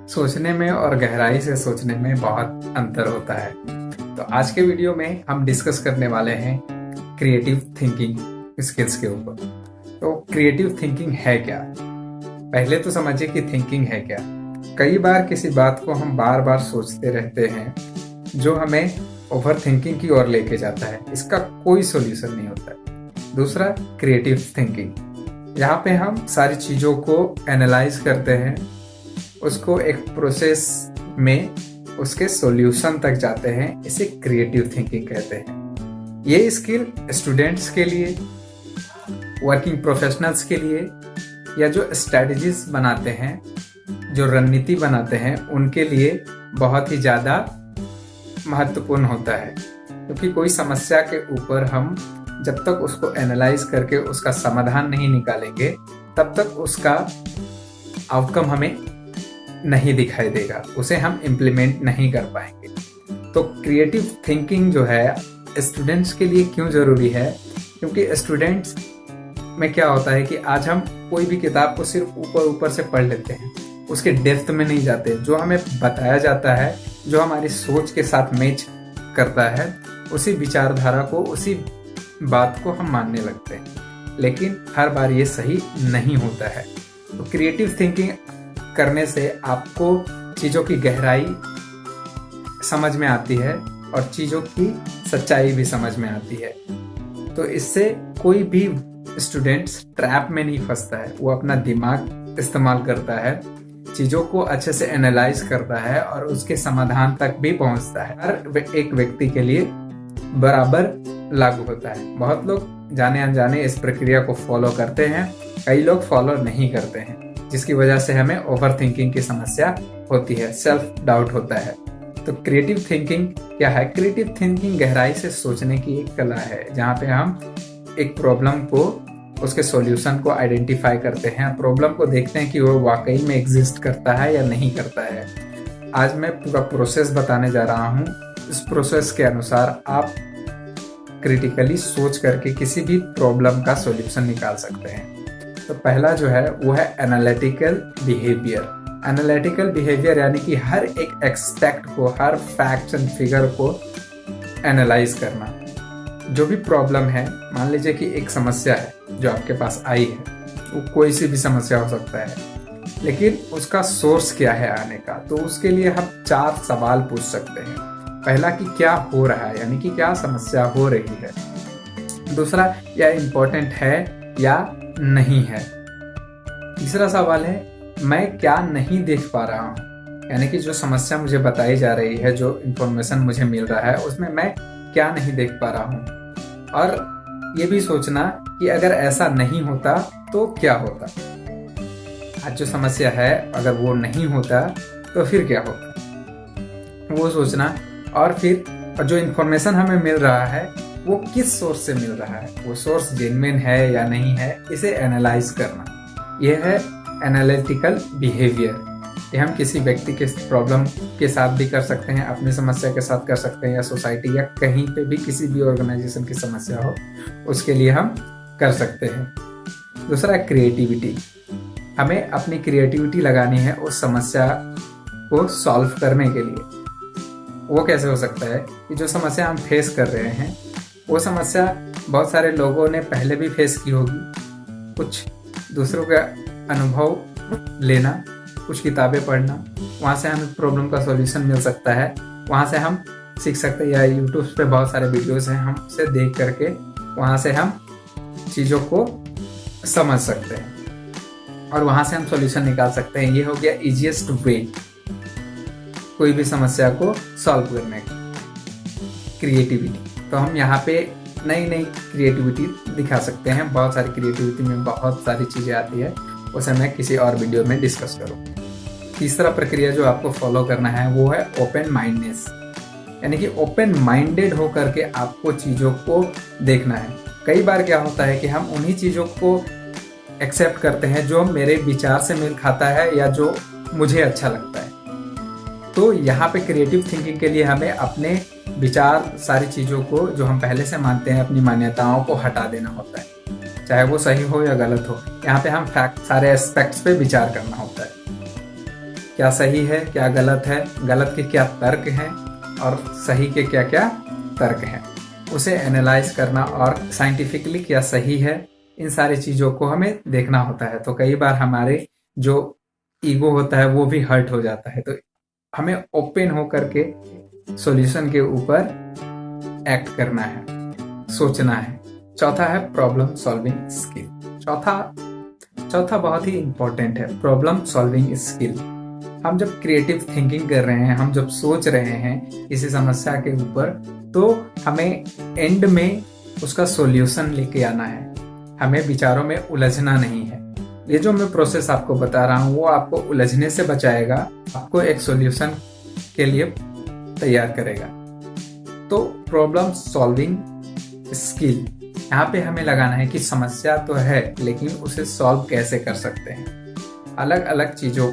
सोचने में और गहराई से सोचने में बहुत अंतर होता है। तो आज के वीडियो में हम डिस्कस करने वाले हैं क्रिएटिव थिंकिंग स्किल्स के ऊपर। तो क्रिएटिव थिंकिंग है क्या? पहले तो समझिए कि थिंकिंग है क्या। कई बार किसी बात को हम बार बार सोचते रहते हैं जो हमें ओवर थिंकिंग की ओर लेके जाता है। इसका कोई सोल्यूशन नहीं होता है। दूसरा, क्रिएटिव थिंकिंग, यहाँ पे हम सारी चीज़ों को एनालाइज करते हैं, उसको एक प्रोसेस में उसके सॉल्यूशन तक जाते हैं। इसे क्रिएटिव थिंकिंग कहते हैं। ये स्किल स्टूडेंट्स के लिए, वर्किंग प्रोफेशनल्स के लिए, या जो स्ट्रेटजीज बनाते हैं, जो रणनीति बनाते हैं, उनके लिए बहुत ही ज़्यादा महत्वपूर्ण होता है। क्योंकि कोई समस्या के ऊपर हम जब तक उसको एनालाइज करके उसका समाधान नहीं निकालेंगे तब तक उसका आउटकम हमें नहीं दिखाई देगा, उसे हम इम्प्लीमेंट नहीं कर पाएंगे। तो क्रिएटिव थिंकिंग जो है स्टूडेंट्स के लिए क्यों ज़रूरी है? क्योंकि स्टूडेंट्स में क्या होता है कि आज हम कोई भी किताब को सिर्फ ऊपर ऊपर से पढ़ लेते हैं, उसके डेप्थ में नहीं जाते। जो हमें बताया जाता है, जो हमारी सोच के साथ मैच करता है, उसी विचारधारा को, उसी बात को हम मानने लगते हैं। लेकिन हर बार ये सही नहीं होता है। तो क्रिएटिव थिंकिंग करने से आपको चीज़ों की गहराई समझ में आती है और चीज़ों की सच्चाई भी समझ में आती है। तो इससे कोई भी स्टूडेंट्स ट्रैप में नहीं फंसता है। वो अपना दिमाग इस्तेमाल करता है, चीज़ों को अच्छे से एनालाइज करता है और उसके समाधान तक भी पहुंचता है। हर एक व्यक्ति के लिए बराबर लागू होता है। बहुत लोग जाने अनजाने इस प्रक्रिया को फॉलो करते हैं, कई लोग फॉलो नहीं करते हैं, जिसकी वजह से हमें ओवर थिंकिंग की समस्या होती है, सेल्फ डाउट होता है। तो क्रिएटिव थिंकिंग क्या है? क्रिएटिव थिंकिंग गहराई से सोचने की एक कला है, जहाँ पे हम एक प्रॉब्लम को, उसके सॉल्यूशन को आइडेंटिफाई करते हैं, प्रॉब्लम को देखते हैं कि वो वाकई में एग्जिस्ट करता है या नहीं करता है। आज मैं पूरा प्रोसेस बताने जा रहा हूँ। इस प्रोसेस के अनुसार आप क्रिटिकली सोच करके किसी भी प्रॉब्लम का सॉल्यूशन निकाल सकते हैं। तो पहला जो है वो है एनालिटिकल बिहेवियर। एनालिटिकल बिहेवियर यानी कि हर एक एस्पेक्ट को, हर फैक्ट एंड फिगर को एनालाइज करना। जो भी प्रॉब्लम है, मान लीजिए कि एक समस्या है जो आपके पास आई है, वो कोई सी भी समस्या हो सकता है, लेकिन उसका सोर्स क्या है आने का। तो उसके लिए हम 4 सवाल पूछ सकते हैं। पहला कि क्या हो रहा है, यानी कि क्या समस्या हो रही है। दूसरा, यह इम्पोर्टेंट है या नहीं है। तीसरा सवाल है, मैं क्या नहीं देख पा रहा हूँ, यानी कि जो समस्या मुझे बताई जा रही है, जो इंफॉर्मेशन मुझे मिल रहा है, उसमें मैं क्या नहीं देख पा रहा हूँ। और ये भी सोचना कि अगर ऐसा नहीं होता तो क्या होता। आज जो समस्या है, अगर वो नहीं होता तो फिर क्या होता, वो सोचना। और फिर जो इन्फॉर्मेशन हमें मिल रहा है वो किस सोर्स से मिल रहा है, वो सोर्स जेन्युइन है या नहीं है, इसे एनालाइज करना। यह है एनालिटिकल बिहेवियर। ये हम किसी व्यक्ति के प्रॉब्लम के साथ भी कर सकते हैं, अपनी समस्या के साथ कर सकते हैं, या सोसाइटी या कहीं पे भी किसी भी ऑर्गेनाइजेशन की समस्या हो, उसके लिए हम कर सकते हैं। दूसरा, क्रिएटिविटी। हमें अपनी क्रिएटिविटी लगानी है उस समस्या को सॉल्व करने के लिए। वो कैसे हो सकता है कि जो समस्या हम फेस कर रहे हैं, वो समस्या बहुत सारे लोगों ने पहले भी फेस की होगी। कुछ दूसरों का अनुभव लेना, कुछ किताबें पढ़ना, वहाँ से हमें प्रॉब्लम का सॉल्यूशन मिल सकता है, वहाँ से हम सीख सकते हैं। या यूट्यूब पे बहुत सारे वीडियोस हैं, हम उसे देख करके वहाँ से हम चीज़ों को समझ सकते हैं और वहाँ से हम सॉल्यूशन निकाल सकते हैं। ये हो गया ईजीएस्ट वे कोई भी समस्या को सॉल्व करने की, क्रिएटिविटी। तो हम यहाँ पे नई नई क्रिएटिविटी दिखा सकते हैं। बहुत सारी क्रिएटिविटी में बहुत सारी चीज़ें आती है, उसे मैं किसी और वीडियो में डिस्कस करूँ। तीसरा प्रक्रिया जो आपको फॉलो करना है वो है ओपन माइंडनेस, यानी कि ओपन माइंडेड होकर के आपको चीज़ों को देखना है। कई बार क्या होता है कि हम उन्हीं चीज़ों को एक्सेप्ट करते हैं जो मेरे विचार से मेल खाता है या जो मुझे अच्छा लगता है। तो यहाँ पे क्रिएटिव थिंकिंग के लिए हमें अपने विचार, सारी चीज़ों को जो हम पहले से मानते हैं, अपनी मान्यताओं को हटा देना होता है, चाहे वो सही हो या गलत हो। यहाँ पे हम फैक्ट, सारे एस्पेक्ट्स पे विचार करना होता है। क्या सही है, क्या गलत है, गलत के क्या तर्क हैं और सही के क्या क्या तर्क हैं, उसे एनालाइज करना और साइंटिफिकली क्या सही है, इन सारी चीज़ों को हमें देखना होता है। तो कई बार हमारे जो ईगो होता है वो भी हर्ट हो जाता है। तो हमें ओपन होकर के सॉल्यूशन के ऊपर एक्ट करना है, सोचना है। चौथा है प्रॉब्लम सॉल्विंग स्किल। चौथा बहुत ही इंपॉर्टेंट है, प्रॉब्लम सॉल्विंग स्किल। हम जब क्रिएटिव थिंकिंग कर रहे हैं, हम जब सोच रहे हैं किसी समस्या के ऊपर, तो हमें एंड में उसका सॉल्यूशन लेके आना है। हमें विचारों में उलझना नहीं है। ये जो मैं प्रोसेस आपको बता रहा हूँ वो आपको उलझने से बचाएगा, आपको एक सॉल्यूशन के लिए तैयार करेगा। तो प्रॉब्लम सॉल्विंग स्किल, यहाँ पे हमें लगाना है कि समस्या तो है लेकिन उसे सॉल्व कैसे कर सकते हैं। अलग अलग चीज़ों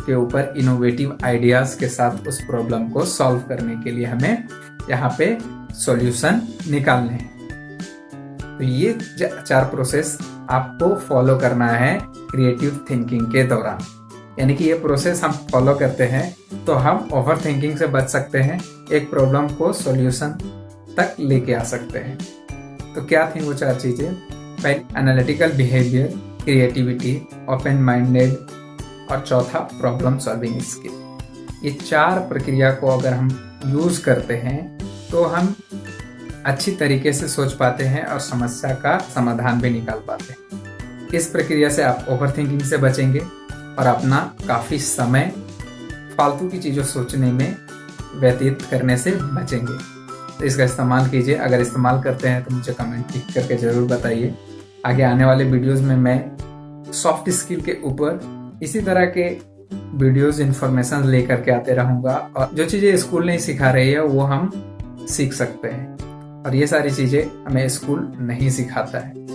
के ऊपर इनोवेटिव आइडियाज़ के साथ उस प्रॉब्लम को सॉल्व करने के लिए हमें यहाँ पे सॉल्यूशन निकालने हैं। तो ये 4 प्रोसेस आपको फॉलो करना है क्रिएटिव थिंकिंग के दौरान। यानी कि ये प्रोसेस हम फॉलो करते हैं तो हम ओवर थिंकिंग से बच सकते हैं, एक प्रॉब्लम को सॉल्यूशन तक लेके आ सकते हैं। तो क्या थी वो 4 चीज़ें? पहले analytical behaviour, creativity, open minded और चौथा प्रॉब्लम सॉल्विंग स्किल। ये 4 प्रक्रिया को अगर हम यूज़ करते हैं तो हम अच्छी तरीके से सोच पाते हैं और समस्या का समाधान भी निकाल पाते हैं। इस प्रक्रिया से आप ओवर थिंकिंग से बचेंगे और अपना काफ़ी समय फालतू की चीज़ों सोचने में व्यतीत करने से बचेंगे। तो इसका इस्तेमाल कीजिए। अगर इस्तेमाल करते हैं तो मुझे कमेंट लिख करके ज़रूर बताइए। आगे आने वाले वीडियोस में मैं सॉफ्ट स्किल के ऊपर इसी तरह के वीडियोस इन्फॉर्मेशन लेकर के आते रहूँगा और जो चीज़ें स्कूल नहीं सिखा रही है वो हम सीख सकते हैं और ये सारी चीज़ें हमें स्कूल नहीं सिखाता है।